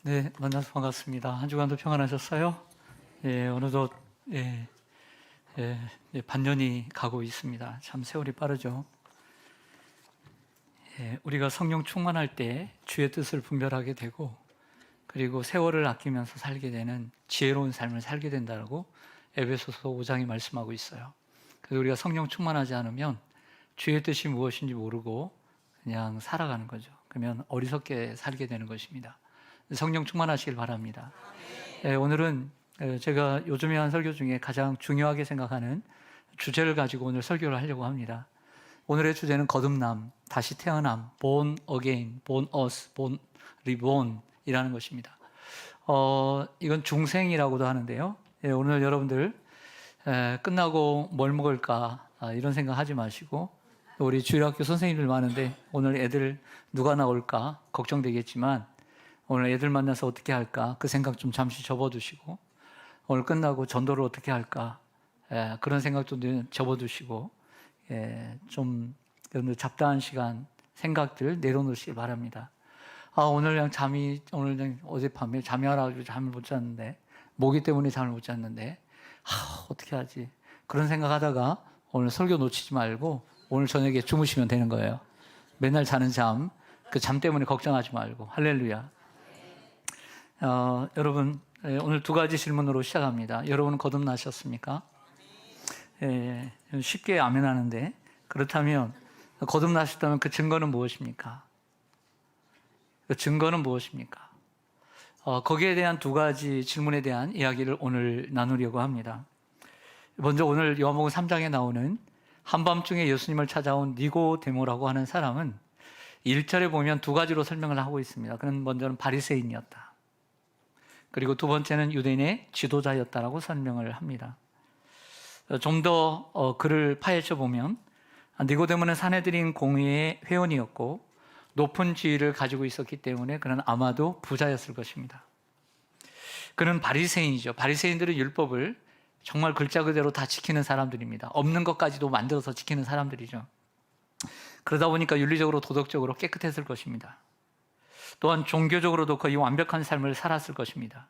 네, 만나서 반갑습니다. 한 주간도 평안하셨어요? 예, 어느덧 반년이 가고 있습니다. 참 세월이 빠르죠. 우리가 성령 충만할 때 주의 뜻을 분별하게 되고, 그리고 세월을 아끼면서 살게 되는 지혜로운 삶을 살게 된다고 에베소서 5장이 말씀하고 있어요. 그래서 우리가 성령 충만하지 않으면 주의 뜻이 무엇인지 모르고 그냥 살아가는 거죠. 그러면 어리석게 살게 되는 것입니다. 성령 충만하시길 바랍니다. 오늘은 제가 요즘에 한 설교 중에 가장 중요하게 생각하는 주제를 가지고 오늘 설교를 하려고 합니다. 오늘의 주제는 거듭남, 다시 태어남, born again, born us, born reborn 이라는 것입니다. 이건 중생이라고도 하는데요. 오늘 여러분들 끝나고 뭘 먹을까 이런 생각 하지 마시고, 우리 주일학교 선생님들 많은데 오늘 애들 누가 나올까 걱정되겠지만 오늘 애들 만나서 어떻게 할까 그 생각 좀 잠시 접어두시고, 오늘 끝나고 전도를 어떻게 할까 그런 생각도 접어두시고, 좀 여러분들 잡다한 시간 생각들 내려놓으시기 바랍니다. 오늘 그냥 어젯밤에 잠이 와가지고 잠을 못 잤는데, 모기 때문에 잠을 못 잤는데 어떻게 하지 그런 생각하다가 오늘 설교 놓치지 말고 오늘 저녁에 주무시면 되는 거예요. 맨날 자는 잠, 그 잠 때문에 걱정하지 말고. 할렐루야. 여러분, 오늘 두 가지 질문으로 시작합니다. 여러분은 거듭나셨습니까? 쉽게 아멘 하는데, 그렇다면 거듭나셨다면 그 증거는 무엇입니까? 그 증거는 무엇입니까? 거기에 대한 두 가지 질문에 대한 이야기를 오늘 나누려고 합니다. 먼저 오늘 요한복음 3장에 나오는 한밤중에 예수님을 찾아온 니고데모라고 하는 사람은 1절에 보면 두 가지로 설명을 하고 있습니다. 그는 먼저는 바리새인이었다. 그리고 두 번째는 유대인의 지도자였다라고 설명을 합니다. 좀 더 글을 파헤쳐 보면 니고데모는 산헤드린 공회의 회원이었고 높은 지위를 가지고 있었기 때문에 그는 아마도 부자였을 것입니다. 그는 바리새인이죠. 바리새인들은 율법을 정말 글자 그대로 다 지키는 사람들입니다. 없는 것까지도 만들어서 지키는 사람들이죠. 그러다 보니까 윤리적으로 도덕적으로 깨끗했을 것입니다. 또한 종교적으로도 거의 완벽한 삶을 살았을 것입니다.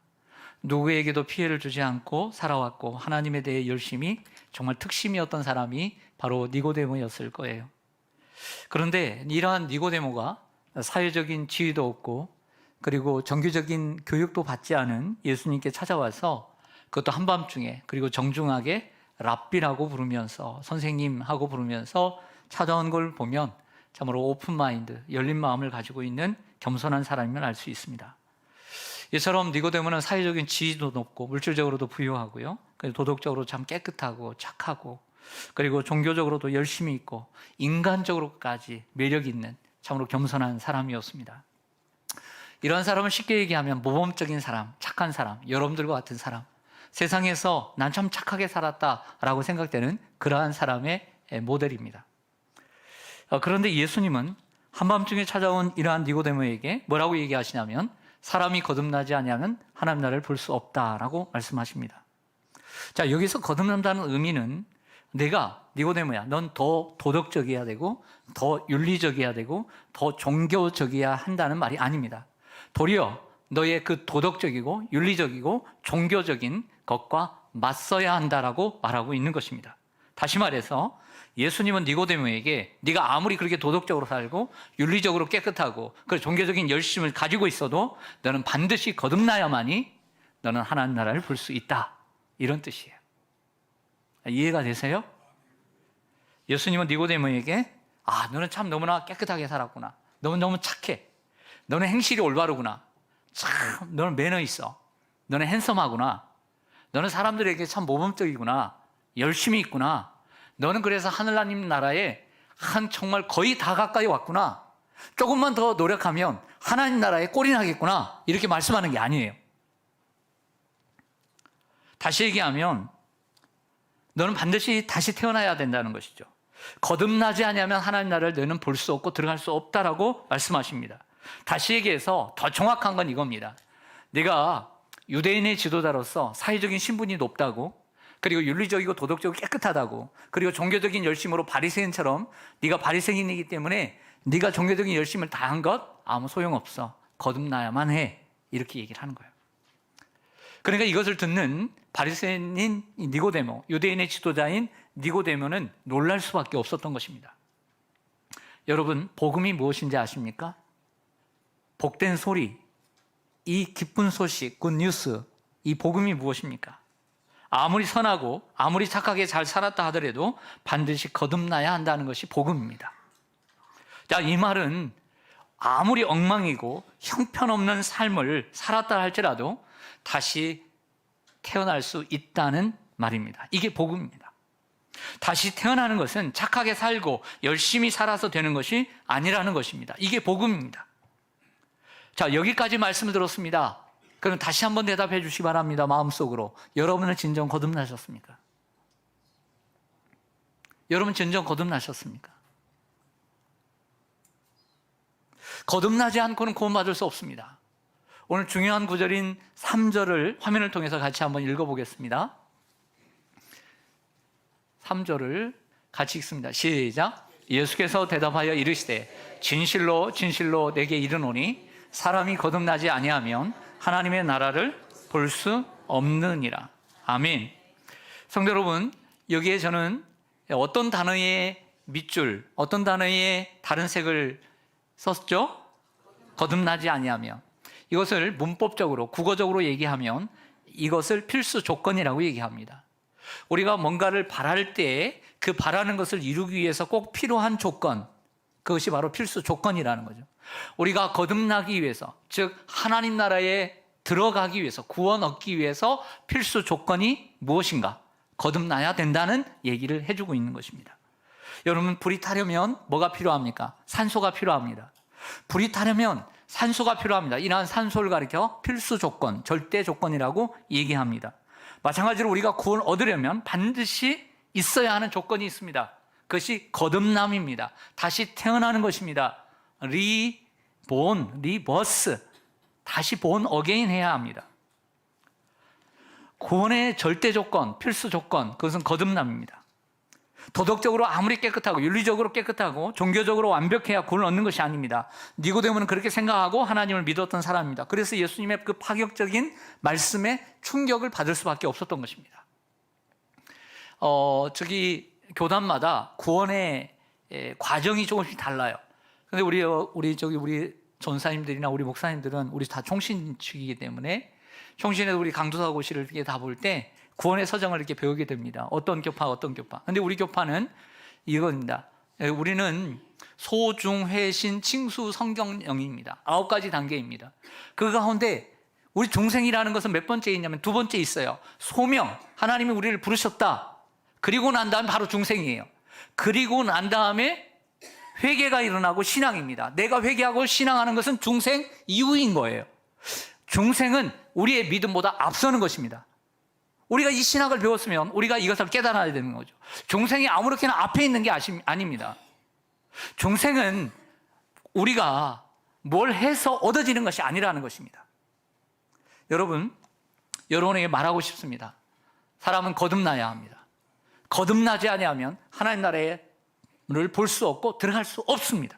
누구에게도 피해를 주지 않고 살아왔고 하나님에 대해 열심히, 정말 특심이었던 사람이 바로 니고데모였을 거예요. 그런데 이러한 니고데모가 사회적인 지위도 없고 그리고 정규적인 교육도 받지 않은 예수님께 찾아와서, 그것도 한밤중에, 그리고 정중하게 랍비라고 부르면서, 선생님하고 부르면서 찾아온 걸 보면 참으로 오픈 마인드, 열린 마음을 가지고 있는 겸손한 사람임을 알 수 있습니다. 이처럼 니고데모는 사회적인 지위도 높고 물질적으로도 부유하고요, 도덕적으로 참 깨끗하고 착하고, 그리고 종교적으로도 열심히 있고 인간적으로까지 매력 있는 참으로 겸손한 사람이었습니다. 이런 사람을 쉽게 얘기하면 모범적인 사람, 착한 사람, 여러분들과 같은 사람, 세상에서 난 참 착하게 살았다라고 생각되는 그러한 사람의 모델입니다. 그런데 예수님은 한밤중에 찾아온 이러한 니고데모에게 뭐라고 얘기하시냐면, 사람이 거듭나지 아니하면 하나님 나라를 볼 수 없다라고 말씀하십니다. 자, 여기서 거듭난다는 의미는 내가 니고데모야, 넌 더 도덕적이어야 되고 더 윤리적이어야 되고 더 종교적이어야 한다는 말이 아닙니다. 도리어 너의 그 도덕적이고 윤리적이고 종교적인 것과 맞서야 한다라고 말하고 있는 것입니다. 다시 말해서 예수님은 니고데모에게 네가 아무리 그렇게 도덕적으로 살고 윤리적으로 깨끗하고 그 종교적인 열심을 가지고 있어도 너는 반드시 거듭나야만이 너는 하나님 나라를 볼 수 있다, 이런 뜻이에요. 이해가 되세요? 예수님은 니고데모에게 너는 참 너무나 깨끗하게 살았구나, 너는 너무 착해, 너는 행실이 올바르구나, 참 너는 매너 있어, 너는 핸섬하구나, 너는 사람들에게 참 모범적이구나, 열심히 있구나, 너는 그래서 하늘나님 나라에 정말 거의 다 가까이 왔구나, 조금만 더 노력하면 하나님 나라에 꼴이 나겠구나, 이렇게 말씀하는 게 아니에요. 다시 얘기하면 너는 반드시 다시 태어나야 된다는 것이죠. 거듭나지 않으면 하나님 나라를 너는 볼 수 없고 들어갈 수 없다라고 말씀하십니다. 다시 얘기해서 더 정확한 건 이겁니다. 네가 유대인의 지도자로서 사회적인 신분이 높다고, 그리고 윤리적이고 도덕적이고 깨끗하다고, 그리고 종교적인 열심으로 바리새인처럼 네가 바리새인이기 때문에 네가 종교적인 열심을 다한 것 아무 소용없어, 거듭나야만 해, 이렇게 얘기를 하는 거예요. 그러니까 이것을 듣는 바리새인인 니고데모, 유대인의 지도자인 니고데모는 놀랄 수밖에 없었던 것입니다. 여러분, 복음이 무엇인지 아십니까? 복된 소리, 이 기쁜 소식, 굿뉴스, 이 복음이 무엇입니까? 아무리 선하고 아무리 착하게 잘 살았다 하더라도 반드시 거듭나야 한다는 것이 복음입니다. 자, 이 말은 아무리 엉망이고 형편없는 삶을 살았다 할지라도 다시 태어날 수 있다는 말입니다. 이게 복음입니다. 다시 태어나는 것은 착하게 살고 열심히 살아서 되는 것이 아니라는 것입니다. 이게 복음입니다. 자, 여기까지 말씀을 들었습니다. 그럼 다시 한번 대답해 주시기 바랍니다. 마음속으로. 여러분은 진정 거듭나셨습니까? 여러분 진정 거듭나셨습니까? 거듭나지 않고는 구원받을 수 없습니다. 오늘 중요한 구절인 3절을 화면을 통해서 같이 한번 읽어보겠습니다. 3절을 같이 읽습니다. 시작. 예수께서 대답하여 이르시되 진실로 진실로 내게 이르노니 사람이 거듭나지 아니하면 하나님의 나라를 볼 수 없느니라. 아멘. 성도 여러분, 여기에 저는 어떤 단어의 밑줄, 어떤 단어의 다른 색을 썼죠? 거듭나지 아니하면. 이것을 문법적으로, 국어적으로 얘기하면 이것을 필수 조건이라고 얘기합니다. 우리가 뭔가를 바랄 때 그 바라는 것을 이루기 위해서 꼭 필요한 조건, 그것이 바로 필수 조건이라는 거죠. 우리가 거듭나기 위해서, 즉 하나님 나라에 들어가기 위해서, 구원 얻기 위해서 필수 조건이 무엇인가? 거듭나야 된다는 얘기를 해주고 있는 것입니다. 여러분, 불이 타려면 뭐가 필요합니까? 산소가 필요합니다. 불이 타려면 산소가 필요합니다. 이러한 산소를 가리켜 필수 조건, 절대 조건이라고 얘기합니다. 마찬가지로 우리가 구원 얻으려면 반드시 있어야 하는 조건이 있습니다. 그것이 거듭남입니다. 다시 태어나는 것입니다. 리버스, 다시 본 어게인 해야 합니다. 구원의 절대 조건, 필수 조건, 그것은 거듭남입니다. 도덕적으로 아무리 깨끗하고 윤리적으로 깨끗하고 종교적으로 완벽해야 구원을 얻는 것이 아닙니다. 니고데모는 그렇게 생각하고 하나님을 믿었던 사람입니다. 그래서 예수님의 그 파격적인 말씀에 충격을 받을 수밖에 없었던 것입니다. 교단마다 구원의 과정이 조금씩 달라요. 근데 우리 전사님들이나 우리 목사님들은 우리 다 총신축이기 때문에 총신에서 우리 강도사고시를 이렇게 다 볼 때 구원의 서정을 이렇게 배우게 됩니다. 어떤 교파. 근데 우리 교파는 이겁니다. 우리는 소중회신 칭수 성경영입니다. 9가지 단계입니다. 그 가운데 우리 중생이라는 것은 몇 번째 있냐면 2번째 있어요. 소명, 하나님이 우리를 부르셨다. 그리고 난 다음에 바로 중생이에요. 그리고 난 다음에 회개가 일어나고 신앙입니다. 내가 회개하고 신앙하는 것은 중생 이후인 거예요. 중생은 우리의 믿음보다 앞서는 것입니다. 우리가 이 신학을 배웠으면 우리가 이것을 깨달아야 되는 거죠. 중생이 아무렇게나 앞에 있는 게 아닙니다. 중생은 우리가 뭘 해서 얻어지는 것이 아니라는 것입니다. 여러분에게 말하고 싶습니다. 사람은 거듭나야 합니다. 거듭나지 아니하면 하나님 나라를 볼 수 없고 들어갈 수 없습니다.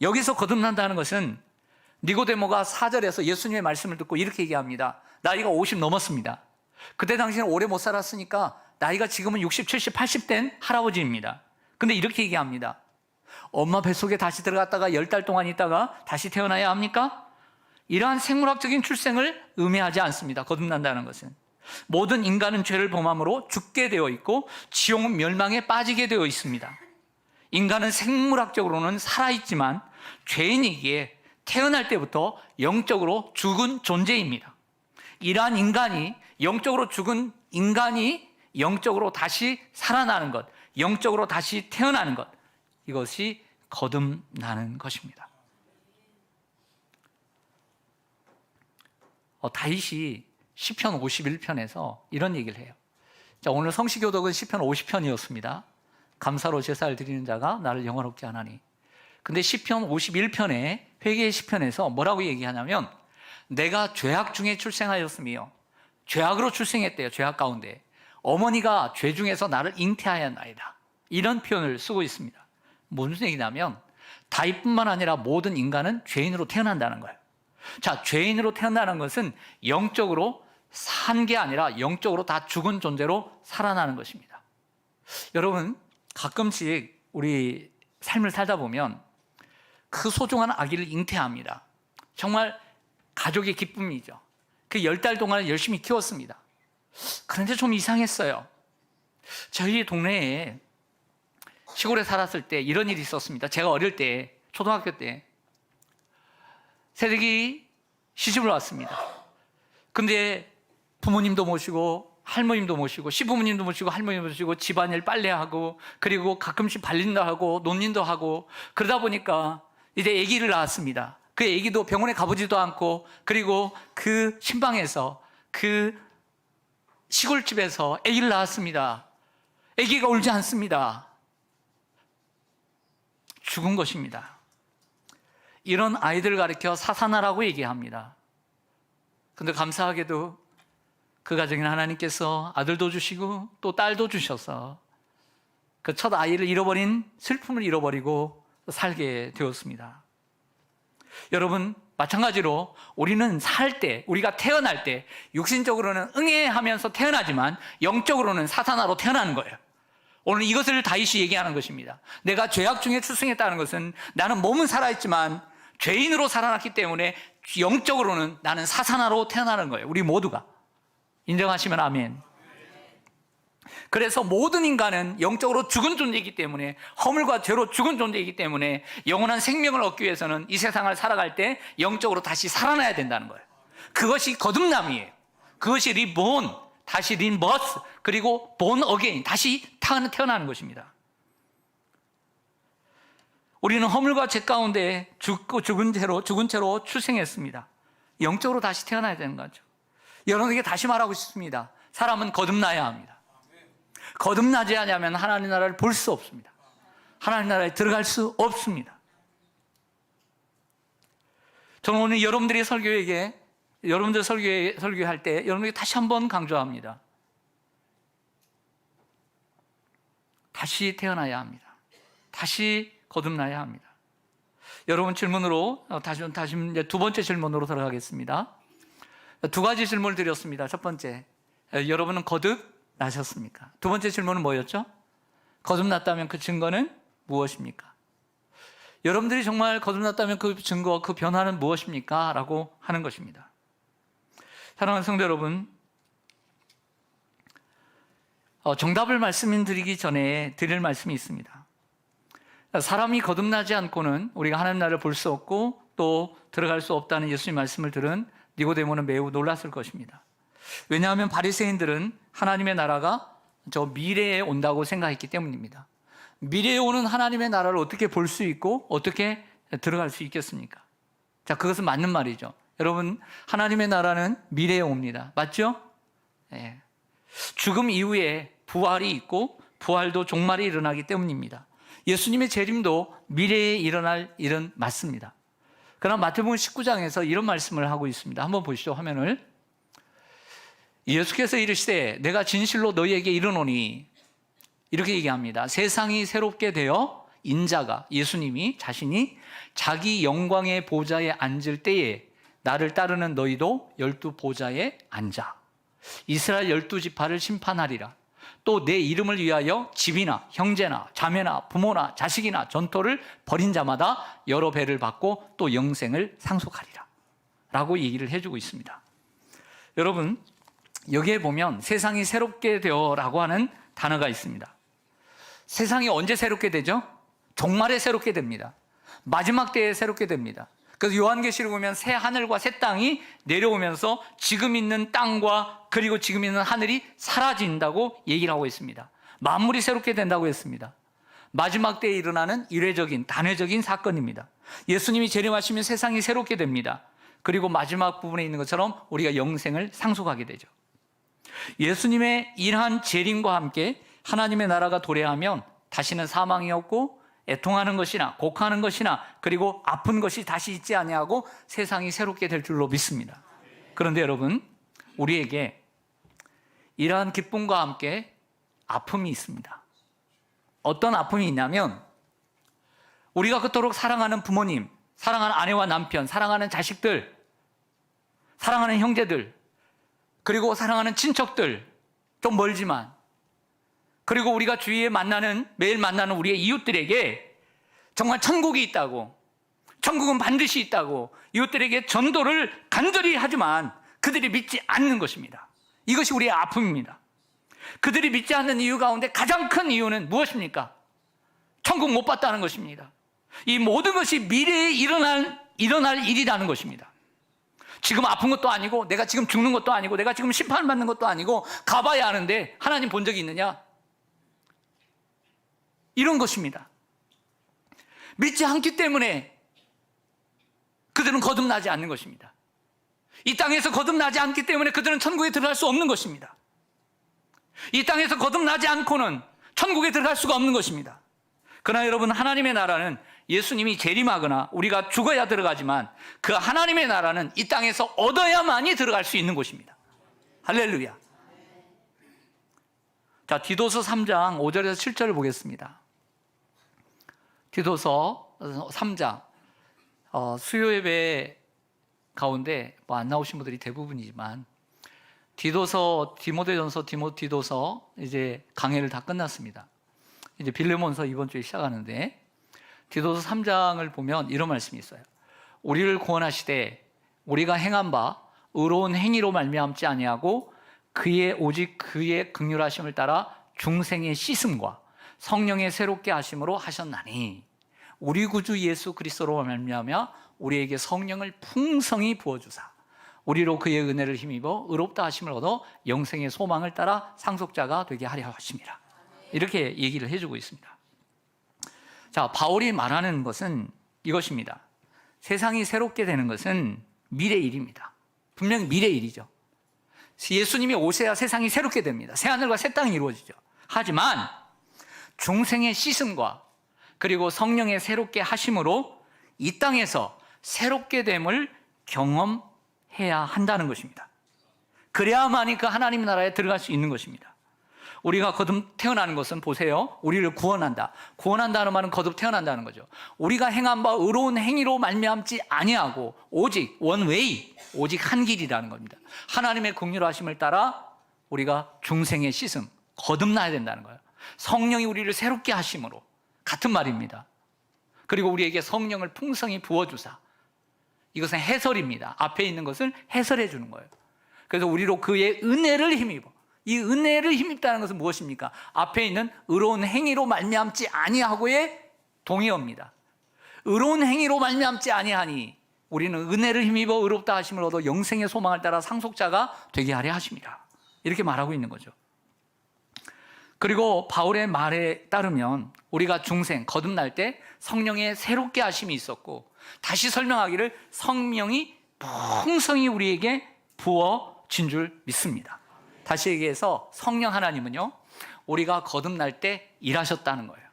여기서 거듭난다는 것은 니고데모가 4절에서 예수님의 말씀을 듣고 이렇게 얘기합니다. 나이가 50 넘었습니다. 그때 당시에는 오래 못 살았으니까 나이가 지금은 60, 70, 80 된 할아버지입니다. 근데 이렇게 얘기합니다. 엄마 뱃속에 다시 들어갔다가 10달 동안 있다가 다시 태어나야 합니까? 이러한 생물학적인 출생을 의미하지 않습니다. 거듭난다는 것은. 모든 인간은 죄를 범함으로 죽게 되어 있고 지옥 멸망에 빠지게 되어 있습니다. 인간은 생물학적으로는 살아있지만 죄인이기에 태어날 때부터 영적으로 죽은 존재입니다. 이러한 인간이, 영적으로 죽은 인간이 영적으로 다시 살아나는 것, 영적으로 다시 태어나는 것, 이것이 거듭나는 것입니다. 다윗이 시편 51편에서 이런 얘기를 해요. 자, 오늘 성시교독은 시편 50편이었습니다. 감사로 제사를 드리는 자가 나를 영화롭게 하나니. 근데 시편 51편에 회개의 시편에서 뭐라고 얘기하냐면 내가 죄악 중에 출생하였으며 죄악으로 출생했대요. 죄악 가운데. 어머니가 죄 중에서 나를 잉태하였나이다. 이런 표현을 쓰고 있습니다. 무슨 얘기냐면 다윗뿐만 아니라 모든 인간은 죄인으로 태어난다는 거예요. 자, 죄인으로 태어나는 것은 영적으로 산 게 아니라 영적으로 다 죽은 존재로 살아나는 것입니다. 여러분, 가끔씩 우리 삶을 살다 보면 그 소중한 아기를 잉태합니다. 정말 가족의 기쁨이죠. 그 10달 동안 열심히 키웠습니다. 그런데 좀 이상했어요. 저희 동네에 시골에 살았을 때 이런 일이 있었습니다. 제가 어릴 때, 초등학교 때 새댁이 시집을 왔습니다. 근데 부모님도 모시고 할머님도 모시고 시부모님도 모시고 할머님도 모시고 집안일 빨래하고 그리고 가끔씩 발림도 하고 논림도 하고 그러다 보니까 이제 아기를 낳았습니다. 그 아기도 병원에 가보지도 않고 그리고 그 신방에서 그 시골집에서 아기를 낳았습니다. 아기가 울지 않습니다. 죽은 것입니다. 이런 아이들을 가리켜 사사나라고 얘기합니다. 그런데 감사하게도 그 가정에는 하나님께서 아들도 주시고 또 딸도 주셔서 그 첫 아이를 잃어버린 슬픔을 잃어버리고 살게 되었습니다. 여러분, 마찬가지로 우리는 살 때, 우리가 태어날 때 육신적으로는 응애하면서 태어나지만 영적으로는 사사나로 태어나는 거예요. 오늘 이것을 다윗이 얘기하는 것입니다. 내가 죄악 중에 출생했다는 것은 나는 몸은 살아있지만 죄인으로 살아났기 때문에 영적으로는 나는 사사나로 태어나는 거예요. 우리 모두가. 인정하시면 아멘. 그래서 모든 인간은 영적으로 죽은 존재이기 때문에, 허물과 죄로 죽은 존재이기 때문에 영원한 생명을 얻기 위해서는 이 세상을 살아갈 때 영적으로 다시 살아나야 된다는 거예요. 그것이 거듭남이에요. 그것이 리본, 다시 린버스, 그리고 본 어게인, 다시 태어나는 것입니다. 우리는 허물과 죄 가운데 죽은 채로 출생했습니다. 영적으로 다시 태어나야 되는 거죠. 여러분에게 다시 말하고 싶습니다. 사람은 거듭나야 합니다. 거듭나지 않으면 하나님 나라를 볼 수 없습니다. 하나님 나라에 들어갈 수 없습니다. 저는 오늘 여러분들 설교할 때 여러분에게 다시 한번 강조합니다. 다시 태어나야 합니다. 다시 거듭나야 합니다. 여러분 질문으로 다시 이제 두 번째 질문으로 들어가겠습니다. 두 가지 질문을 드렸습니다. 첫 번째, 여러분은 거듭나셨습니까? 두 번째 질문은 뭐였죠? 거듭났다면 그 증거는 무엇입니까? 여러분들이 정말 거듭났다면 그 증거, 그 변화는 무엇입니까? 라고 하는 것입니다. 사랑하는 성도 여러분, 정답을 말씀드리기 전에 드릴 말씀이 있습니다. 사람이 거듭나지 않고는 우리가 하나님 나라를 볼 수 없고 또 들어갈 수 없다는 예수님 말씀을 들은 니고데모는 매우 놀랐을 것입니다. 왜냐하면 바리새인들은 하나님의 나라가 저 미래에 온다고 생각했기 때문입니다. 미래에 오는 하나님의 나라를 어떻게 볼 수 있고 어떻게 들어갈 수 있겠습니까? 자, 그것은 맞는 말이죠. 여러분, 하나님의 나라는 미래에 옵니다. 맞죠? 네. 죽음 이후에 부활이 있고 부활도 종말이 일어나기 때문입니다. 예수님의 재림도 미래에 일어날 일은 맞습니다. 그러나 마태복음 19장에서 이런 말씀을 하고 있습니다. 한번 보시죠, 화면을. 예수께서 이르시되 내가 진실로 너희에게 이르노니, 이렇게 얘기합니다. 세상이 새롭게 되어 인자가, 예수님이 자신이 자기 영광의 보좌에 앉을 때에 나를 따르는 너희도 12 보좌에 앉아 이스라엘 12지파를 심판하리라. 또 내 이름을 위하여 집이나 형제나 자매나 부모나 자식이나 전토를 벌인 자마다 여러 배를 받고 또 영생을 상속하리라 라고 얘기를 해주고 있습니다. 여러분, 여기에 보면 세상이 새롭게 되어 라고 하는 단어가 있습니다. 세상이 언제 새롭게 되죠? 종말에 새롭게 됩니다. 마지막 때에 새롭게 됩니다. 그래서 요한계시록 보면 새 하늘과 새 땅이 내려오면서 지금 있는 땅과 그리고 지금 있는 하늘이 사라진다고 얘기를 하고 있습니다. 만물이 새롭게 된다고 했습니다. 마지막 때에 일어나는 이례적인 단회적인 사건입니다. 예수님이 재림하시면 세상이 새롭게 됩니다. 그리고 마지막 부분에 있는 것처럼 우리가 영생을 상속하게 되죠. 예수님의 이러한 재림과 함께 하나님의 나라가 도래하면 다시는 사망이 없고 애통하는 것이나 곡하는 것이나 그리고 아픈 것이 다시 있지 아니하고 세상이 새롭게 될 줄로 믿습니다. 그런데 여러분, 우리에게 이러한 기쁨과 함께 아픔이 있습니다. 어떤 아픔이 있냐면 우리가 그토록 사랑하는 부모님, 사랑하는 아내와 남편, 사랑하는 자식들, 사랑하는 형제들, 그리고 사랑하는 친척들, 좀 멀지만, 그리고 우리가 주위에 매일 만나는 우리의 이웃들에게 정말 천국이 있다고, 천국은 반드시 있다고 이웃들에게 전도를 간절히 하지만 그들이 믿지 않는 것입니다. 이것이 우리의 아픔입니다. 그들이 믿지 않는 이유 가운데 가장 큰 이유는 무엇입니까? 천국 못 봤다는 것입니다. 이 모든 것이 미래에 일어날 일이라는 것입니다. 지금 아픈 것도 아니고, 내가 지금 죽는 것도 아니고, 내가 지금 심판받는 것도 아니고, 가봐야 하는데 하나님 본 적이 있느냐? 이런 것입니다. 믿지 않기 때문에 그들은 거듭나지 않는 것입니다. 이 땅에서 거듭나지 않기 때문에 그들은 천국에 들어갈 수 없는 것입니다. 이 땅에서 거듭나지 않고는 천국에 들어갈 수가 없는 것입니다. 그러나 여러분, 하나님의 나라는 예수님이 재림하거나 우리가 죽어야 들어가지만 그 하나님의 나라는 이 땅에서 얻어야만이 들어갈 수 있는 곳입니다. 할렐루야. 자, 디도서 3장 5절에서 7절을 보겠습니다. 디도서 3장, 수요 예배 가운데 안 나오신 분들이 대부분이지만 디도서, 디모데전서, 디도서 이제 강해를 다 끝났습니다. 이제 빌레몬서 이번 주에 시작하는데, 디도서 3장을 보면 이런 말씀이 있어요. 우리를 구원하시되 우리가 행한 바 의로운 행위로 말미암지 아니하고 오직 그의 긍휼하심을 따라 중생의 씻음과 성령의 새롭게 하심으로 하셨나니, 우리 구주 예수 그리스도로 말미암아 우리에게 성령을 풍성히 부어주사 우리로 그의 은혜를 힘입어 의롭다 하심을 얻어 영생의 소망을 따라 상속자가 되게 하려 하심이라. 이렇게 얘기를 해주고 있습니다. 자, 바울이 말하는 것은 이것입니다. 세상이 새롭게 되는 것은 미래 일입니다. 분명히 미래 일이죠. 예수님이 오셔야 세상이 새롭게 됩니다. 새하늘과 새 땅이 이루어지죠. 하지만 중생의 씻음과 그리고 성령의 새롭게 하심으로 이 땅에서 새롭게 됨을 경험해야 한다는 것입니다. 그래야만이 그 하나님 나라에 들어갈 수 있는 것입니다. 우리가 거듭 태어나는 것은, 보세요, 우리를 구원한다. 구원한다는 말은 거듭 태어난다는 거죠. 우리가 행한 바 의로운 행위로 말미암지 아니하고 오직 원웨이, 오직 한 길이라는 겁니다. 하나님의 긍휼하심을 따라 우리가 중생의 씻음, 거듭나야 된다는 거예요. 성령이 우리를 새롭게 하심으로, 같은 말입니다. 그리고 우리에게 성령을 풍성히 부어주사, 이것은 해설입니다. 앞에 있는 것을 해설해 주는 거예요. 그래서 우리로 그의 은혜를 힘입어, 이 은혜를 힘입다는 것은 무엇입니까? 앞에 있는 의로운 행위로 말미암지 아니하고의 동의어입니다. 의로운 행위로 말미암지 아니하니 우리는 은혜를 힘입어 의롭다 하심을 얻어 영생의 소망을 따라 상속자가 되게 하려 하심이라. 이렇게 말하고 있는 거죠. 그리고 바울의 말에 따르면 우리가 중생, 거듭날 때 성령의 새롭게 하심이 있었고, 다시 설명하기를 성령이 풍성히 우리에게 부어진 줄 믿습니다. 다시 얘기해서 성령 하나님은요, 우리가 거듭날 때 일하셨다는 거예요.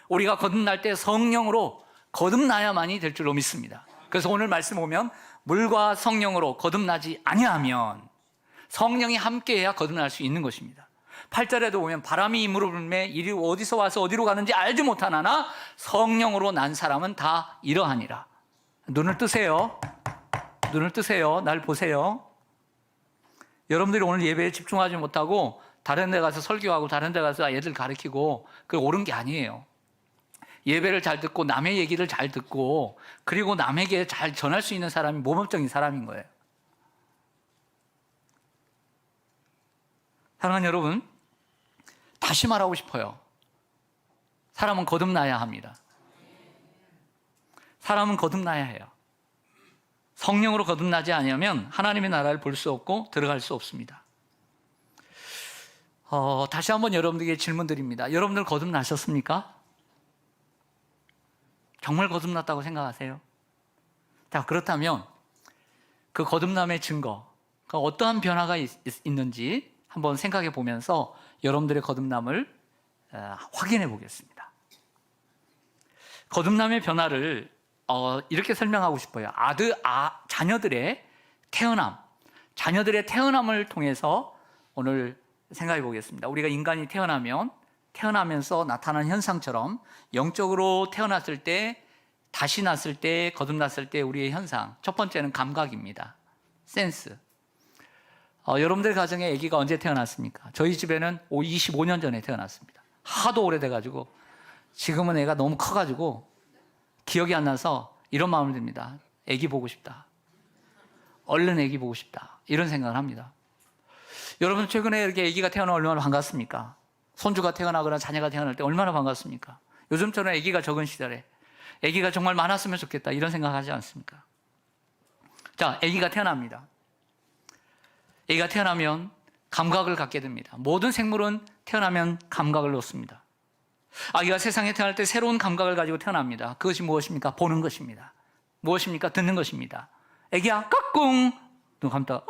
우리가 거듭날 때 성령으로 거듭나야만이 될 줄로 믿습니다. 그래서 오늘 말씀 보면 물과 성령으로 거듭나지 아니하면 성령이 함께해야 거듭날 수 있는 것입니다. 8절에도 보면 바람이 임으로 불매 이리 어디서 와서 어디로 가는지 알지 못하나나 성령으로 난 사람은 다 이러하니라. 눈을 뜨세요. 눈을 뜨세요. 날 보세요. 여러분들이 오늘 예배에 집중하지 못하고 다른 데 가서 설교하고 다른 데 가서 애들 가르치고, 그게 옳은 게 아니에요. 예배를 잘 듣고 남의 얘기를 잘 듣고 그리고 남에게 잘 전할 수 있는 사람이 모범적인 사람인 거예요. 사랑하는 여러분, 다시 말하고 싶어요. 사람은 거듭나야 합니다. 사람은 거듭나야 해요. 성령으로 거듭나지 않으면 하나님의 나라를 볼 수 없고 들어갈 수 없습니다. 다시 한번 여러분들에게 질문 드립니다. 여러분들 거듭나셨습니까? 정말 거듭났다고 생각하세요? 자, 그렇다면 그 거듭남의 증거, 어떠한 변화가 있는지 한번 생각해 보면서 여러분들의 거듭남을 확인해 보겠습니다. 거듭남의 변화를 이렇게 설명하고 싶어요. 자녀들의 태어남을 통해서 오늘 생각해 보겠습니다. 우리가 인간이 태어나면서 나타나는 현상처럼 영적으로 태어났을 때, 다시 났을 때, 거듭났을 때 우리의 현상, 첫 번째는 감각입니다. 센스. 여러분들 가정에 아기가 언제 태어났습니까? 저희 집에는 25년 전에 태어났습니다. 하도 오래돼가지고 지금은 애가 너무 커가지고 기억이 안 나서 이런 마음이 듭니다. 아기 보고 싶다. 얼른 아기 보고 싶다. 이런 생각을 합니다. 여러분 최근에 이렇게 아기가 태어나면 얼마나 반갑습니까? 손주가 태어나거나 자녀가 태어날 때 얼마나 반갑습니까? 요즘처럼 아기가 적은 시절에 아기가 정말 많았으면 좋겠다 이런 생각하지 않습니까? 자, 아기가 태어납니다. 아기가 태어나면 감각을 갖게 됩니다. 모든 생물은 태어나면 감각을 놓습니다. 아기가 세상에 태어날 때 새로운 감각을 가지고 태어납니다. 그것이 무엇입니까? 보는 것입니다. 무엇입니까? 듣는 것입니다. 아기야, 까꿍! 눈 감다,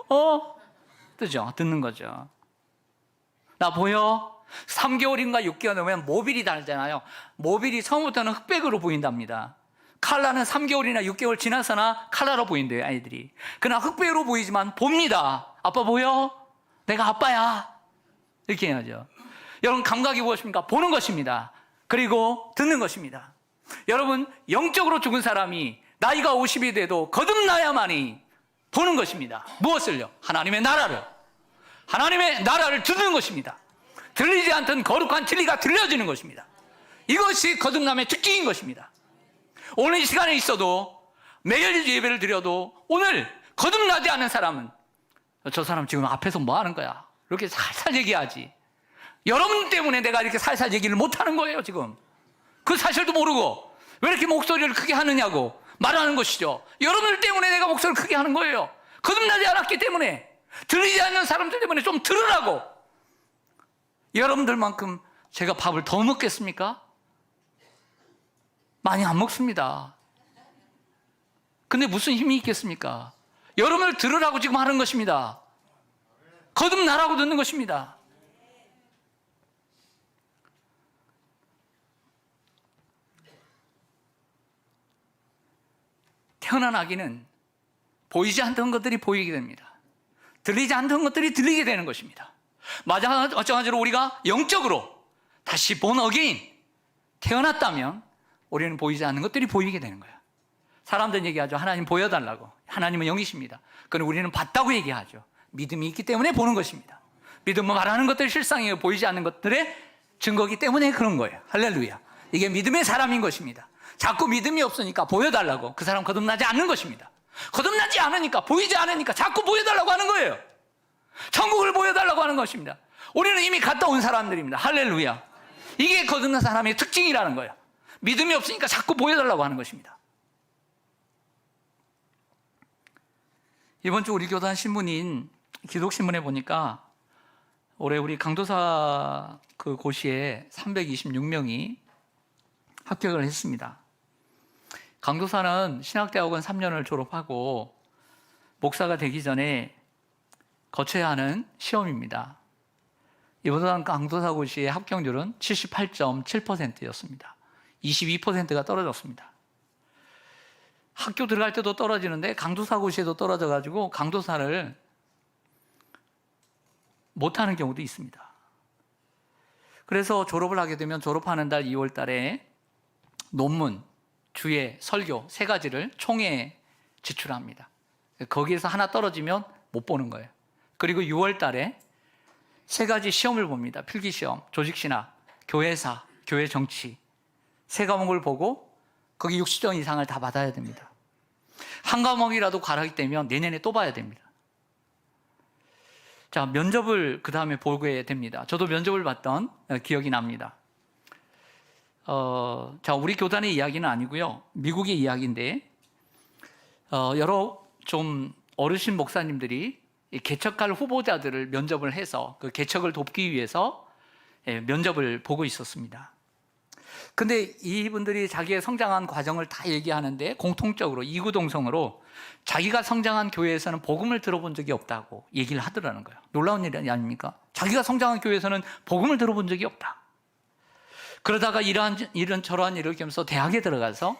뜨죠? 듣는 거죠. 나 보여? 3개월인가 6개월 되면 모빌이 다르잖아요. 모빌이 처음부터는 흑백으로 보인답니다. 칼라는 3개월이나 6개월 지나서나 칼라로 보인대요, 아이들이. 그러나 흑백으로 보이지만 봅니다. 아빠 보여? 내가 아빠야. 이렇게 해야죠. 여러분, 감각이 무엇입니까? 보는 것입니다. 그리고 듣는 것입니다. 여러분, 영적으로 죽은 사람이 나이가 50이 돼도 거듭나야만이 보는 것입니다. 무엇을요? 하나님의 나라를. 하나님의 나라를 듣는 것입니다. 들리지 않던 거룩한 진리가 들려지는 것입니다. 이것이 거듭남의 특징인 것입니다. 오늘 이 시간에 있어도 매일 예배를 드려도 오늘 거듭나지 않은 사람은 저 사람 지금 앞에서 뭐 하는 거야? 이렇게 살살 얘기하지. 여러분 때문에 내가 이렇게 살살 얘기를 못하는 거예요, 지금. 그 사실도 모르고 왜 이렇게 목소리를 크게 하느냐고 말하는 것이죠. 여러분들 때문에 내가 목소리를 크게 하는 거예요. 거듭나지 않았기 때문에, 들리지 않는 사람들 때문에 좀 들으라고. 여러분들만큼 제가 밥을 더 먹겠습니까? 많이 안 먹습니다. 근데 무슨 힘이 있겠습니까? 여러분을 들으라고 지금 하는 것입니다. 거듭나라고 듣는 것입니다. 태어난 아기는 보이지 않던 것들이 보이게 됩니다. 들리지 않던 것들이 들리게 되는 것입니다. 마찬가지로 우리가 영적으로 다시 본 어게인 태어났다면 우리는 보이지 않는 것들이 보이게 되는 거예요. 사람들은 얘기하죠. 하나님 보여달라고. 하나님은 영이십니다. 그럼 우리는 봤다고 얘기하죠. 믿음이 있기 때문에 보는 것입니다. 믿음은 말하는 것들이 실상이에요. 보이지 않는 것들의 증거이기 때문에 그런 거예요. 할렐루야. 이게 믿음의 사람인 것입니다. 자꾸 믿음이 없으니까 보여달라고. 그 사람 거듭나지 않는 것입니다. 거듭나지 않으니까, 보이지 않으니까 자꾸 보여달라고 하는 거예요. 천국을 보여달라고 하는 것입니다. 우리는 이미 갔다 온 사람들입니다. 할렐루야. 이게 거듭난 사람의 특징이라는 거예요. 믿음이 없으니까 자꾸 보여달라고 하는 것입니다. 이번 주 우리 교단 신문인 기독신문에 보니까 올해 우리 강도사 그 고시에 326명이 합격을 했습니다. 강도사는 신학대학원 3년을 졸업하고 목사가 되기 전에 거쳐야 하는 시험입니다. 이번 강도사 고시의 합격률은 78.7%였습니다. 22%가 떨어졌습니다. 학교 들어갈 때도 떨어지는데 강도사 고시에도 떨어져가지고 강도사를 못하는 경우도 있습니다. 그래서 졸업을 하게 되면 졸업하는 달 2월 달에 논문, 주예, 설교 3가지를 총회에 제출합니다. 거기에서 하나 떨어지면 못 보는 거예요. 그리고 6월 달에 3가지 시험을 봅니다. 필기시험, 조직신학, 교회사, 교회 정치 3과목을 보고 거기 60점 이상을 다 받아야 됩니다. 한 과목이라도 과락이 되면 내년에 또 봐야 됩니다. 자, 면접을 그 다음에 보게 됩니다. 저도 면접을 봤던 기억이 납니다. 자, 우리 교단의 이야기는 아니고요. 미국의 이야기인데, 여러 좀 어르신 목사님들이 이 개척할 후보자들을 면접을 해서 그 개척을 돕기 위해서 면접을 보고 있었습니다. 근데 이분들이 자기의 성장한 과정을 다 얘기하는데 공통적으로 이구동성으로 자기가 성장한 교회에서는 복음을 들어본 적이 없다고 얘기를 하더라는 거예요. 놀라운 일이 아닙니까? 자기가 성장한 교회에서는 복음을 들어본 적이 없다. 그러다가 이런저런 일을 겪으면서 대학에 들어가서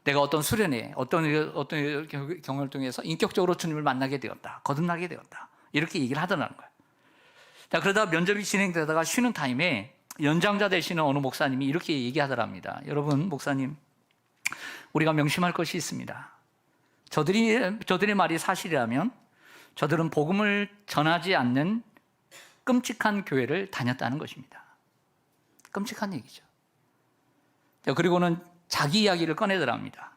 내가 어떤 수련회, 어떤 경험을 통해서 인격적으로 주님을 만나게 되었다. 거듭나게 되었다. 이렇게 얘기를 하더라는 거예요. 자, 그러다가 면접이 진행되다가 쉬는 타임에 연장자 되시는 어느 목사님이 이렇게 얘기하더랍니다. 여러분, 목사님, 우리가 명심할 것이 있습니다. 저들의 말이 사실이라면 저들은 복음을 전하지 않는 끔찍한 교회를 다녔다는 것입니다. 끔찍한 얘기죠. 그리고는 자기 이야기를 꺼내더랍니다.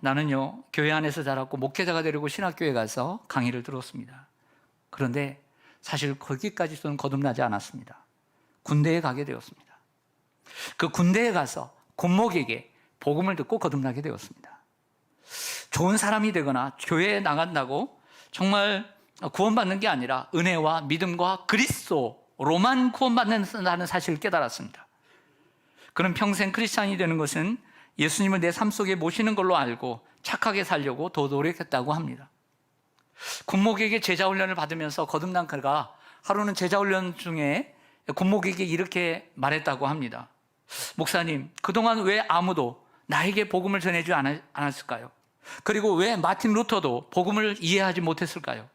나는요, 교회 안에서 자랐고 목회자가 되려고 신학교에 가서 강의를 들었습니다. 그런데 사실 거기까지는 거듭나지 않았습니다. 군대에 가게 되었습니다. 그 군대에 가서 군목에게 복음을 듣고 거듭나게 되었습니다. 좋은 사람이 되거나 교회에 나간다고 정말 구원받는 게 아니라 은혜와 믿음과 그리스도로만 구원받는다는 사실을 깨달았습니다. 그는 평생 크리스찬이 되는 것은 예수님을 내 삶 속에 모시는 걸로 알고 착하게 살려고 더 노력했다고 합니다. 군목에게 제자훈련을 받으면서 거듭난 그가 하루는 제자훈련 중에 군목에게 이렇게 말했다고 합니다. 목사님, 그동안 왜 아무도 나에게 복음을 전해주지 않았을까요? 그리고 왜 마틴 루터도 복음을 이해하지 못했을까요?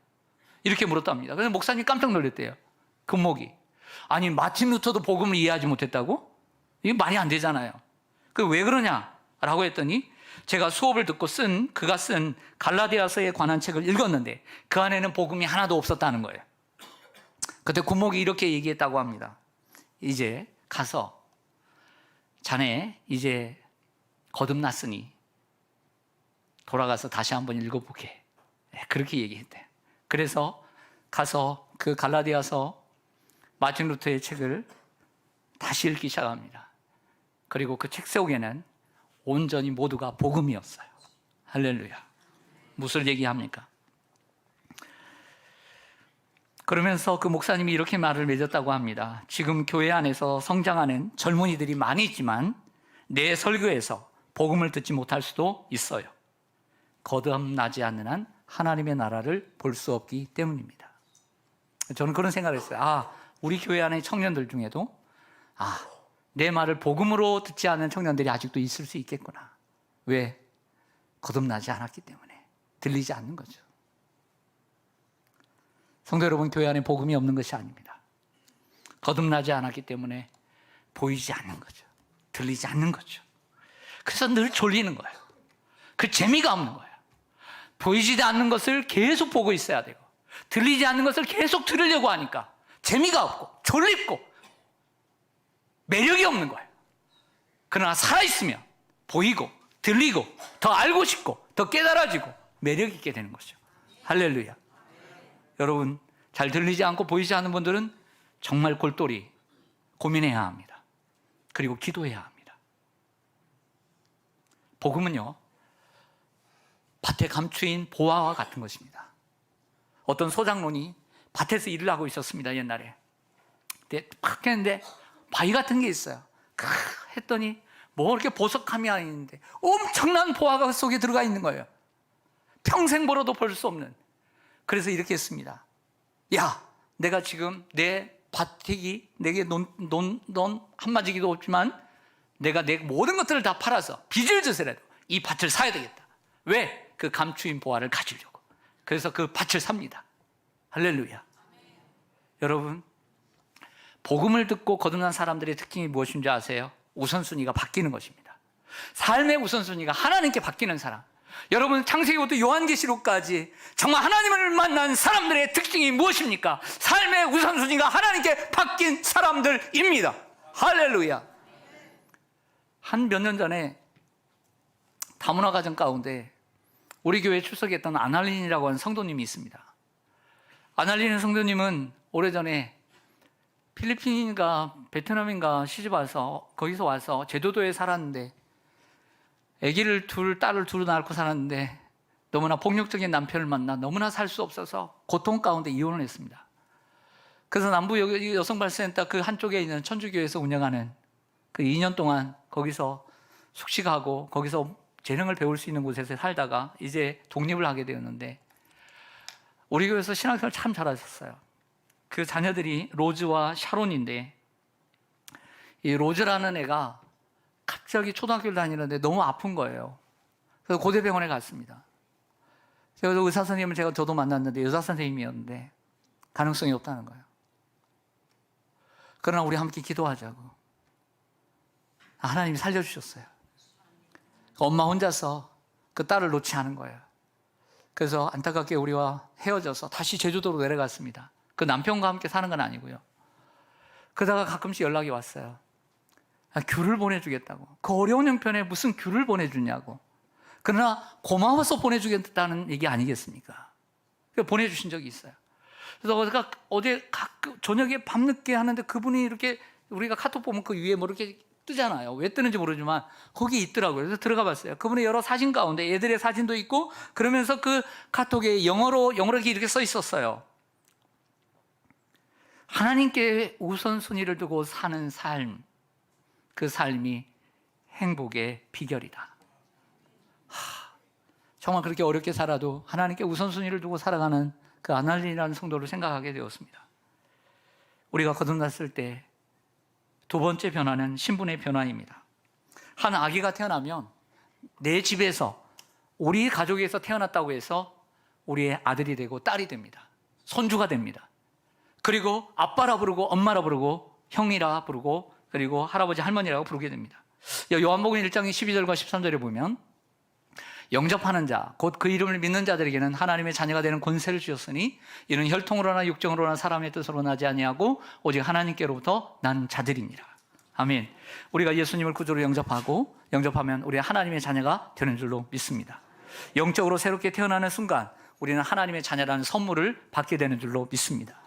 이렇게 물었답니다. 그래서 목사님 깜짝 놀랐대요. 군목이. 아니, 마틴 루터도 복음을 이해하지 못했다고? 이게 말이 안 되잖아요. 왜 그러냐라고 했더니 제가 수업을 듣고 그가 쓴 갈라디아서에 관한 책을 읽었는데 그 안에는 복음이 하나도 없었다는 거예요. 그때 군목이 이렇게 얘기했다고 합니다. 이제 가서 자네 이제 거듭났으니 돌아가서 다시 한번 읽어보게. 그렇게 얘기했대요. 그래서 가서 그 갈라디아서 마틴 루터의 책을 다시 읽기 시작합니다. 그리고 그 책 속에는 온전히 모두가 복음이었어요. 할렐루야. 무슨 얘기합니까? 그러면서 그 목사님이 이렇게 말을 맺었다고 합니다. 지금 교회 안에서 성장하는 젊은이들이 많이 있지만 내 설교에서 복음을 듣지 못할 수도 있어요. 거듭나지 않는 한 하나님의 나라를 볼 수 없기 때문입니다. 저는 그런 생각을 했어요. 우리 교회 안의 청년들 중에도 내 말을 복음으로 듣지 않는 청년들이 아직도 있을 수 있겠구나. 왜? 거듭나지 않았기 때문에 들리지 않는 거죠. 성도 여러분, 교회 안에 복음이 없는 것이 아닙니다. 거듭나지 않았기 때문에 보이지 않는 거죠. 들리지 않는 거죠. 그래서 늘 졸리는 거예요. 그 재미가 없는 거예요. 보이지 않는 것을 계속 보고 있어야 되고 들리지 않는 것을 계속 들으려고 하니까 재미가 없고 졸립고 매력이 없는 거예요. 그러나 살아있으면 보이고 들리고 더 알고 싶고 더 깨달아지고 매력 있게 되는 거죠. 할렐루야. 여러분, 잘 들리지 않고 보이지 않는 분들은 정말 골똘히 고민해야 합니다. 그리고 기도해야 합니다. 복음은요, 밭에 감추인 보화와 같은 것입니다. 어떤 소장론이 밭에서 일을 하고 있었습니다. 옛날에. 근데 팍 했는데 바위 같은 게 있어요. 했더니 뭐 이렇게 보석함이 있는데 엄청난 보화가 속에 들어가 있는 거예요. 평생 벌어도 벌 수 없는. 그래서 이렇게 했습니다. 야, 내가 지금 내 밭이 내게 논 한마디기도 없지만 내가 내 모든 것들을 다 팔아서 빚을 져서라도 이 밭을 사야 되겠다. 왜? 그 감추인 보화를 가지려고. 그래서 그 밭을 삽니다. 할렐루야. 여러분, 복음을 듣고 거듭난 사람들의 특징이 무엇인지 아세요? 우선순위가 바뀌는 것입니다. 삶의 우선순위가 하나님께 바뀌는 사람. 여러분, 창세기부터 요한계시록까지 정말 하나님을 만난 사람들의 특징이 무엇입니까? 삶의 우선순위가 하나님께 바뀐 사람들입니다. 할렐루야. 한 몇 년 전에 다문화 가정 가운데 우리 교회에 출석했던 아날린이라고 하는 성도님이 있습니다. 아날린 성도님은 오래전에 필리핀인가 베트남인가 시집와서 거기서 와서 제주도에 살았는데 딸을 둘 낳고 살았는데 너무나 폭력적인 남편을 만나 너무나 살 수 없어서 고통 가운데 이혼을 했습니다. 그래서 남부 여성발센터 그 한쪽에 있는 천주교에서 운영하는 그 2년 동안 거기서 숙식하고 거기서 재능을 배울 수 있는 곳에서 살다가 이제 독립을 하게 되었는데 우리 교회에서 신앙생활 참 잘하셨어요. 그 자녀들이 로즈와 샤론인데 이 로즈라는 애가 갑자기 초등학교를 다니는데 너무 아픈 거예요. 그래서 고대병원에 갔습니다. 그래서 의사 선생님을 저도 만났는데 여자 선생님이었는데 가능성이 없다는 거예요. 그러나 우리 함께 기도하자고. 하나님이 살려주셨어요. 엄마 혼자서 그 딸을 놓지 않은 거예요. 그래서 안타깝게 우리와 헤어져서 다시 제주도로 내려갔습니다. 그 남편과 함께 사는 건 아니고요. 그러다가 가끔씩 연락이 왔어요. 귤을 보내주겠다고. 그 어려운 형편에 무슨 귤을 보내주냐고. 그러나 고마워서 보내주겠다는 얘기 아니겠습니까? 보내주신 적이 있어요. 그래서 어제 저녁에 밤늦게 하는데 그분이 이렇게 우리가 카톡 보면 그 위에 뭐 이렇게 뜨잖아요. 왜 뜨는지 모르지만 거기 있더라고요. 그래서 들어가 봤어요. 그분의 여러 사진 가운데 애들의 사진도 있고 그러면서 그 카톡에 영어로 이렇게 써 있었어요. 하나님께 우선순위를 두고 사는 삶, 그 삶이 행복의 비결이다. 정말 그렇게 어렵게 살아도 하나님께 우선순위를 두고 살아가는 그 아날린이라는 성도를 생각하게 되었습니다. 우리가 거듭났을 때 두 번째 변화는 신분의 변화입니다. 한 아기가 태어나면 내 집에서 우리 가족에서 태어났다고 해서 우리의 아들이 되고 딸이 됩니다. 손주가 됩니다. 그리고 아빠라 부르고 엄마라 부르고 형이라 부르고 그리고 할아버지 할머니라고 부르게 됩니다. 요한복음 1장 12절과 13절에 보면 영접하는 자, 곧 그 이름을 믿는 자들에게는 하나님의 자녀가 되는 권세를 주셨으니 이는 혈통으로나 육정으로나 사람의 뜻으로 나지 아니하고 오직 하나님께로부터 난 자들이니라. 아멘. 우리가 예수님을 구주로 영접하면 우리 하나님의 자녀가 되는 줄로 믿습니다. 영적으로 새롭게 태어나는 순간 우리는 하나님의 자녀라는 선물을 받게 되는 줄로 믿습니다.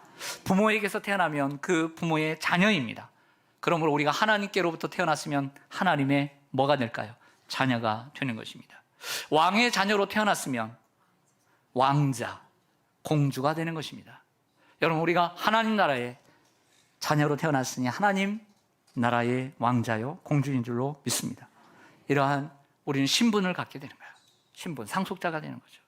부모에게서 태어나면 그 부모의 자녀입니다. 그러므로 우리가 하나님께로부터 태어났으면 하나님의 뭐가 될까요? 자녀가 되는 것입니다. 왕의 자녀로 태어났으면 왕자, 공주가 되는 것입니다. 여러분, 우리가 하나님 나라의 자녀로 태어났으니 하나님 나라의 왕자요 공주인 줄로 믿습니다. 이러한 우리는 신분을 갖게 되는 거예요. 신분, 상속자가 되는 거죠.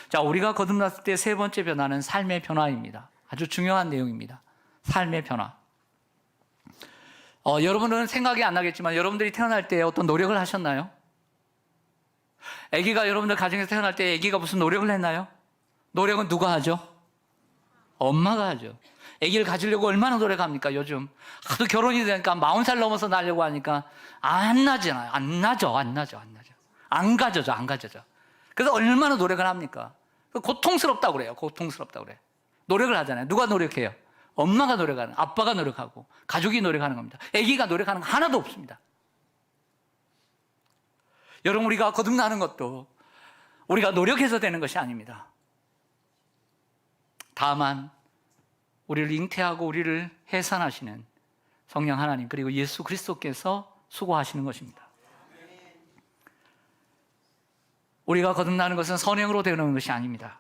자, 우리가 거듭났을 때 세 번째 변화는 삶의 변화입니다. 아주 중요한 내용입니다. 삶의 변화. 여러분은 생각이 안 나겠지만 여러분들이 태어날 때 어떤 노력을 하셨나요? 아기가 여러분들 가정에서 태어날 때 아기가 무슨 노력을 했나요? 노력은 누가 하죠? 엄마가 하죠. 아기를 가지려고 얼마나 노력합니까? 요즘 하도 결혼이 되니까 40살 넘어서 나려고 하니까 안 나잖아요. 안 나죠. 안 가져져. 그래서 얼마나 노력을 합니까? 고통스럽다고 그래요. 고통스럽다고 그래. 노력을 하잖아요. 누가 노력해요? 엄마가 노력하는, 아빠가 노력하고 가족이 노력하는 겁니다. 아기가 노력하는 거 하나도 없습니다. 여러분, 우리가 거듭나는 것도 우리가 노력해서 되는 것이 아닙니다. 다만 우리를 잉태하고 우리를 해산하시는 성령 하나님 그리고 예수 그리스도께서 수고하시는 것입니다. 우리가 거듭나는 것은 선행으로 되는 것이 아닙니다.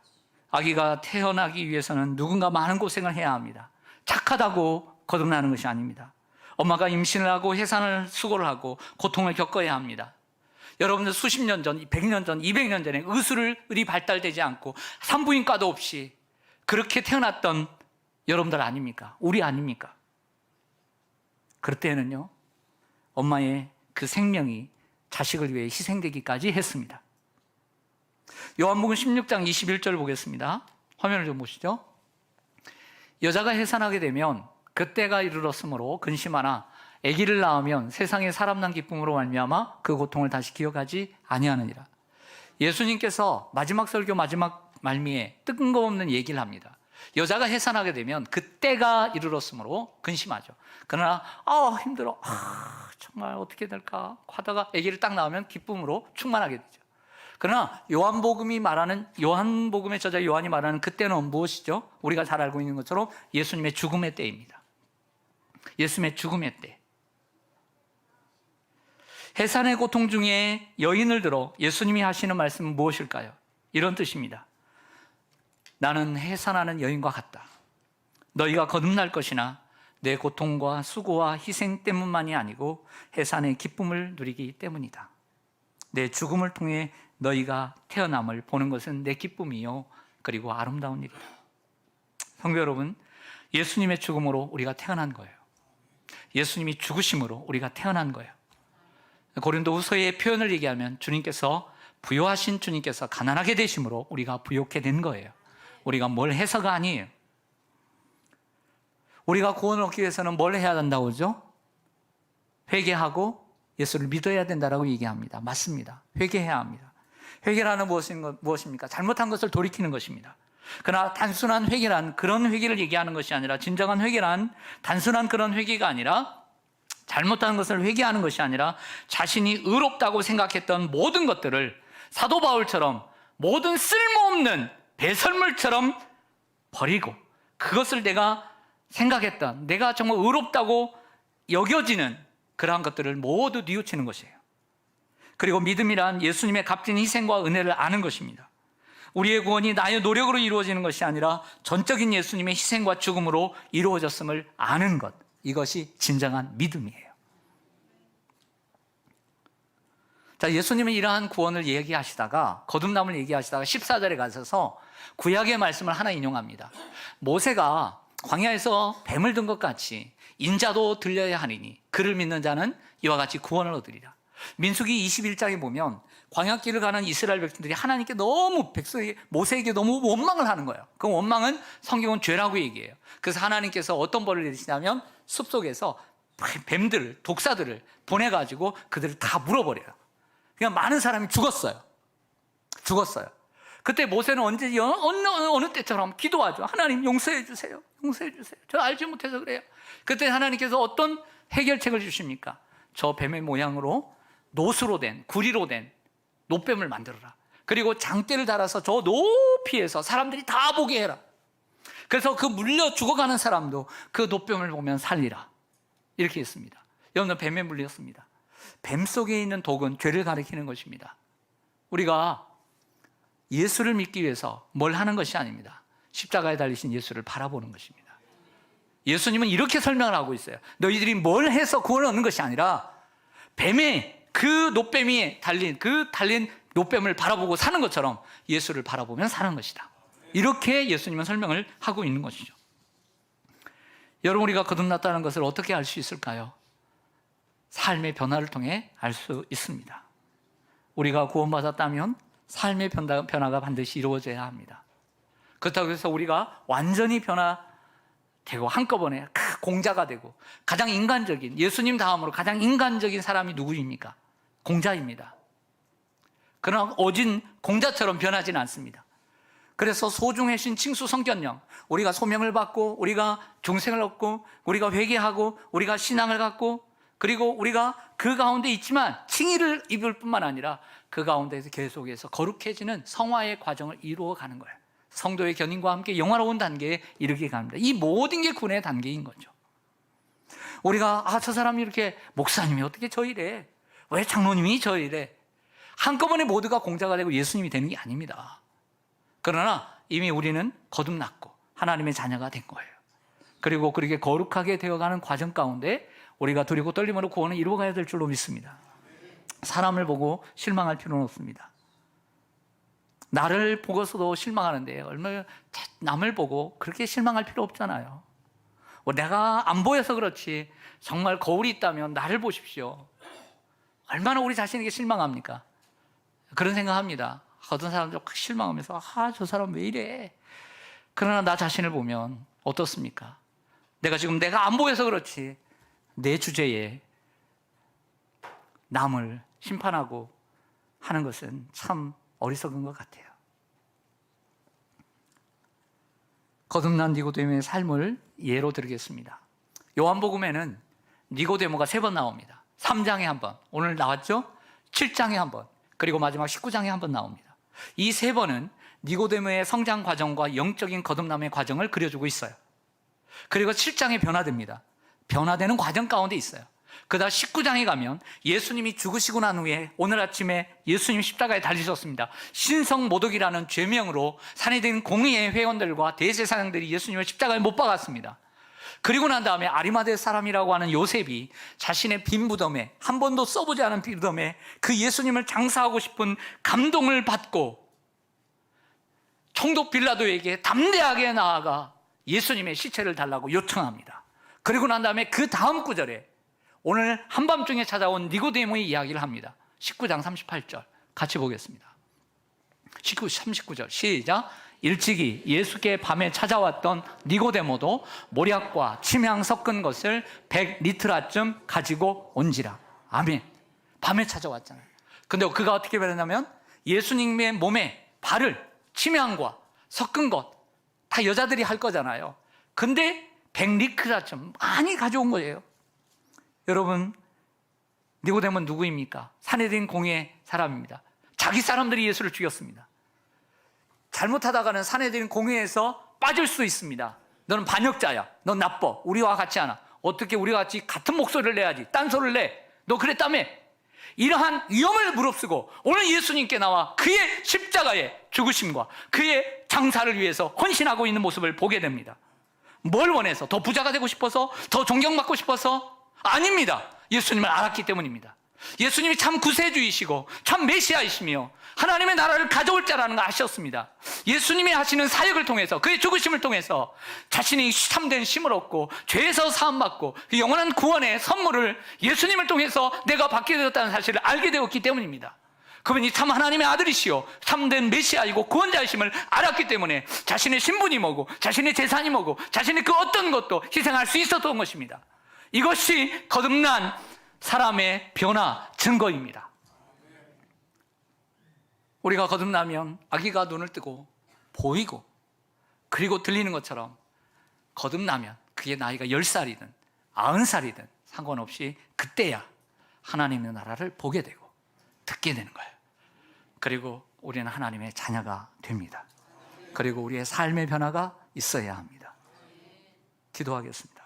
아기가 태어나기 위해서는 누군가 많은 고생을 해야 합니다. 착하다고 거듭나는 것이 아닙니다. 엄마가 임신을 하고 해산을 수고를 하고 고통을 겪어야 합니다. 여러분들 수십 년 전, 100년 전, 200년 전에 의술이 발달되지 않고 산부인과도 없이 그렇게 태어났던 여러분들 아닙니까? 우리 아닙니까? 그럴 때는요, 엄마의 그 생명이 자식을 위해 희생되기까지 했습니다. 요한복음 16장 21절 보겠습니다. 화면을 좀 보시죠. 여자가 해산하게 되면 그때가 이르렀으므로 근심하나 아기를 낳으면 세상에 사람 난 기쁨으로 말미암아 그 고통을 다시 기억하지 아니하느니라. 예수님께서 마지막 설교 마지막 말미에 뜬금없는 얘기를 합니다. 여자가 해산하게 되면 그때가 이르렀으므로 근심하죠. 그러나 힘들어, 정말 어떻게 될까 하다가 아기를 딱 낳으면 기쁨으로 충만하게 되죠. 그러나 요한복음의 저자 요한이 말하는 그때는 무엇이죠? 우리가 잘 알고 있는 것처럼 예수님의 죽음의 때입니다. 예수님의 죽음의 때. 해산의 고통 중에 여인을 들어 예수님이 하시는 말씀은 무엇일까요? 이런 뜻입니다. 나는 해산하는 여인과 같다. 너희가 거듭날 것이나 내 고통과 수고와 희생 때문만이 아니고 해산의 기쁨을 누리기 때문이다. 내 죽음을 통해 너희가 태어남을 보는 것은 내 기쁨이요 그리고 아름다운 일이다. 성도 여러분, 예수님의 죽음으로 우리가 태어난 거예요. 예수님이 죽으심으로 우리가 태어난 거예요. 고린도후서의 표현을 얘기하면 부요하신 주님께서 가난하게 되심으로 우리가 부요케 된 거예요. 우리가 뭘 해서가 아니에요. 우리가 구원을 얻기 위해서는 뭘 해야 된다고 그러죠? 회개하고 예수를 믿어야 된다라고 얘기합니다. 맞습니다. 회개해야 합니다. 회개라는 무엇입니까? 잘못한 것을 돌이키는 것입니다. 그러나 단순한 회개란 그런 회개를 얘기하는 것이 아니라, 진정한 회개란 단순한 그런 회개가 아니라, 잘못한 것을 회개하는 것이 아니라 자신이 의롭다고 생각했던 모든 것들을 사도 바울처럼 모든 쓸모없는 배설물처럼 버리고, 그것을 내가 생각했던, 내가 정말 의롭다고 여겨지는 그러한 것들을 모두 뉘우치는 것이에요. 그리고 믿음이란 예수님의 값진 희생과 은혜를 아는 것입니다. 우리의 구원이 나의 노력으로 이루어지는 것이 아니라 전적인 예수님의 희생과 죽음으로 이루어졌음을 아는 것, 이것이 진정한 믿음이에요. 자, 예수님은 이러한 구원을 얘기하시다가, 거듭남을 얘기하시다가 14절에 가셔서 구약의 말씀을 하나 인용합니다. 모세가 광야에서 뱀을 든 것 같이 인자도 들려야 하리니 그를 믿는 자는 이와 같이 구원을 얻으리라. 민수기 21장에 보면 광야길을 가는 이스라엘 백성들이 하나님께 너무 모세에게 너무 원망을 하는 거예요. 그 원망은 성경은 죄라고 얘기해요. 그래서 하나님께서 어떤 벌을 내리시냐면 숲속에서 뱀들을, 독사들을 보내가지고 그들을 다 물어버려요. 그냥 많은 사람이 죽었어요. 그때 모세는 어느 때처럼 기도하죠. 하나님 용서해 주세요. 저 알지 못해서 그래요. 그때 하나님께서 어떤 해결책을 주십니까? 저 뱀의 모양으로 노수로 된, 구리로 된 노뱀을 만들어라. 그리고 장대를 달아서 저 높이에서 사람들이 다 보게 해라. 그래서 그 물려 죽어가는 사람도 그 노뱀을 보면 살리라. 이렇게 했습니다. 여러분들, 뱀에 물렸습니다. 뱀 속에 있는 독은 죄를 가리키는 것입니다. 우리가 예수를 믿기 위해서 뭘 하는 것이 아닙니다. 십자가에 달리신 예수를 바라보는 것입니다. 예수님은 이렇게 설명을 하고 있어요. 너희들이 뭘 해서 구원을 얻는 것이 아니라 뱀의 그 노뱀이 달린 노뱀을 바라보고 사는 것처럼 예수를 바라보면 사는 것이다. 이렇게 예수님은 설명을 하고 있는 것이죠. 여러분, 우리가 거듭났다는 것을 어떻게 알 수 있을까요? 삶의 변화를 통해 알 수 있습니다. 우리가 구원받았다면 삶의 변화가 반드시 이루어져야 합니다. 그렇다고 해서 우리가 완전히 변화되고 한꺼번에 공자가 되고, 가장 인간적인, 예수님 다음으로 가장 인간적인 사람이 누구입니까? 공자입니다. 그러나 오진 공자처럼 변하지는 않습니다. 그래서 소중해신 칭수 성견령, 우리가 소명을 받고 우리가 중생을 얻고 우리가 회개하고 우리가 신앙을 갖고, 그리고 우리가 그 가운데 있지만 칭의를 입을 뿐만 아니라 그 가운데에서 계속해서 거룩해지는 성화의 과정을 이루어가는 거예요. 성도의 견인과 함께 영화로운 단계에 이르게 갑니다. 이 모든 게 구원의 단계인 거죠. 우리가 저 사람이 이렇게, 목사님이 어떻게 저 이래, 왜 장로님이 저 이래, 한꺼번에 모두가 공자가 되고 예수님이 되는 게 아닙니다. 그러나 이미 우리는 거듭났고 하나님의 자녀가 된 거예요. 그리고 그렇게 거룩하게 되어가는 과정 가운데 우리가 두리고 떨림으로 구원을 이루어가야 될 줄로 믿습니다. 사람을 보고 실망할 필요는 없습니다. 나를 보고서도 실망하는데 얼마나 남을 보고 그렇게 실망할 필요 없잖아요. 내가 안 보여서 그렇지 정말 거울이 있다면 나를 보십시오. 얼마나 우리 자신에게 실망합니까? 그런 생각합니다. 어떤 사람들 실망하면서 저 사람 왜 이래? 그러나 나 자신을 보면 어떻습니까? 내가 안 보여서 그렇지 내 주제에 남을 심판하고 하는 것은 참 어리석은 것 같아요. 거듭난 니고데모의 삶을 예로 들겠습니다. 요한복음에는 니고데모가 3번 나옵니다. 3장에 한 번, 오늘 나왔죠? 7장에 한 번, 그리고 마지막 19장에 한 번 나옵니다. 이 3번은 니고데모의 성장 과정과 영적인 거듭남의 과정을 그려주고 있어요. 그리고 7장에 변화됩니다. 변화되는 과정 가운데 있어요. 그다음 19장에 가면 예수님이 죽으시고 난 후에 오늘 아침에 예수님 십자가에 달리셨습니다. 신성모독이라는 죄명으로 산해된 공의회 회원들과 대제사장들이 예수님을 십자가에 못 박았습니다. 그리고 난 다음에 아리마대 사람이라고 하는 요셉이 자신의 빈 무덤에, 한 번도 써보지 않은 빈 무덤에 그 예수님을 장사하고 싶은 감동을 받고 총독 빌라도에게 담대하게 나아가 예수님의 시체를 달라고 요청합니다. 그리고 난 다음에 그 다음 구절에 오늘 한밤중에 찾아온 니고데모의 이야기를 합니다. 19장 38절 같이 보겠습니다. 39절 시작. 일찍이 예수께 밤에 찾아왔던 니고데모도 모략과 침향 섞은 것을 100리트라쯤 가지고 온지라. 아멘. 밤에 찾아왔잖아요. 근데 그가 어떻게 변했냐면 예수님의 몸에 발을 침향과 섞은 것 다 여자들이 할 거잖아요. 근데 100리크라쯤 많이 가져온 거예요. 여러분, 니고데모는 누구입니까? 사내들인 공의 사람입니다. 자기 사람들이 예수를 죽였습니다. 잘못하다가는 사내들인 공회에서 빠질 수 있습니다. 너는 반역자야. 넌 나빠. 우리와 같지 않아. 어떻게 우리와 같이 같은 목소리를 내야지. 딴소리를 내. 너 그랬다며. 이러한 위험을 무릅쓰고 오늘 예수님께 나와 그의 십자가의 죽으심과 그의 장사를 위해서 헌신하고 있는 모습을 보게 됩니다. 뭘 원해서? 더 부자가 되고 싶어서? 더 존경받고 싶어서? 아닙니다. 예수님을 알았기 때문입니다. 예수님이 참 구세주이시고 참 메시아이시며 하나님의 나라를 가져올 자라는 걸 아셨습니다. 예수님이 하시는 사역을 통해서, 그의 죽으심을 통해서 자신이 참된 힘을 얻고 죄에서 사함받고 영원한 구원의 선물을 예수님을 통해서 내가 받게 되었다는 사실을 알게 되었기 때문입니다. 그분이 참 하나님의 아들이시오 참된 메시아이고 구원자이심을 알았기 때문에 자신의 신분이 뭐고 자신의 재산이 뭐고 자신의 그 어떤 것도 희생할 수 있었던 것입니다. 이것이 거듭난 사람의 변화 증거입니다. 우리가 거듭나면 아기가 눈을 뜨고 보이고 그리고 들리는 것처럼 거듭나면 그게 나이가 10살이든 90살이든 상관없이 그때야 하나님의 나라를 보게 되고 듣게 되는 거예요. 그리고 우리는 하나님의 자녀가 됩니다. 그리고 우리의 삶의 변화가 있어야 합니다. 기도하겠습니다.